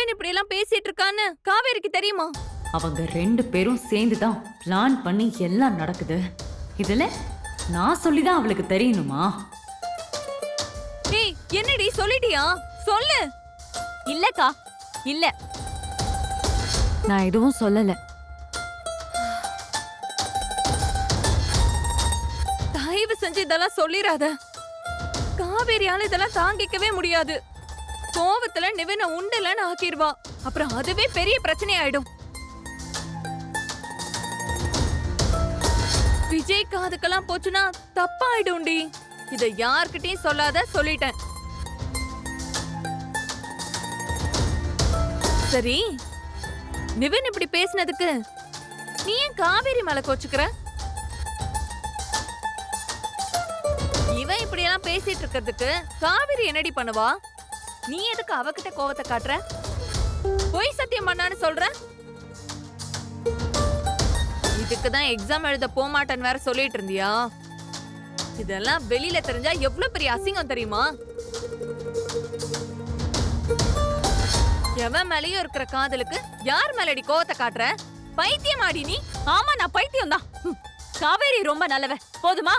நிவின் இப்படி எல்லாம் பேசிட்டு இருக்கான்னு காவேரிக்கு தெரியுமா? அவங்க 2 பேரும் சேர்ந்துதான் பிளான் பண்ணி எல்லாம் நடக்குது. இதுல நான் சொல்லிதான் அவளுக்கு தெரியணுமா? டேய் என்னடி சொல்லிட்டியா? சொல்லு. இல்லக்கா இல்ல, நான் எதுவும் சொல்லல. தயவு செஞ்சு இதெல்லாம் சொல்லிராத. காவேரியால இதெல்லாம் தாங்கிக்கவே முடியாது. கோவத்துல நிவின உண்டலன்னு ஆக்கிடுவா. அப்புறம் அதுவே பெரிய பிரச்சனை ஆயிடும். விஜய் காதுக்கெல்லாம் போச்சுன்னா தப்பாயிடும்டி. இத யார்கிட்டயும் சொல்லாத, சொல்லிட்டேன். சரி, நிவின் இப்படி பேசினதுக்கு நீ ஏன் காவேரி மேல கோச்சுக்கிற? இவன் இப்படி எல்லாம் பேசிட்டு இருக்கிறதுக்கு காவேரி என்னடி பண்ணுவா? நீ எதுக்கு அவகிட்ட கோவத்தை காட்டுற? பொய் சத்தியம் பண்ணான்னு சொல்ற? இதுக்குதான் எக்ஸாம் எழுத போமாட்டேன்னு வேற சொல்லிட்டு இருந்தியா? இதெல்லாம் வெளியில தெரிஞ்சா எவ்வளவு பெரிய அசிங்கம் தெரியுமா? எவன் மேலயும் இருக்கிற காதலுக்கு யார் மேலடி கோவத்தை காட்டுற? பைத்தியம் ஆடி நீ? ஆமா, நான் பைத்தியம் தான். காவேரி ரொம்ப நல்லவ, போதுமா?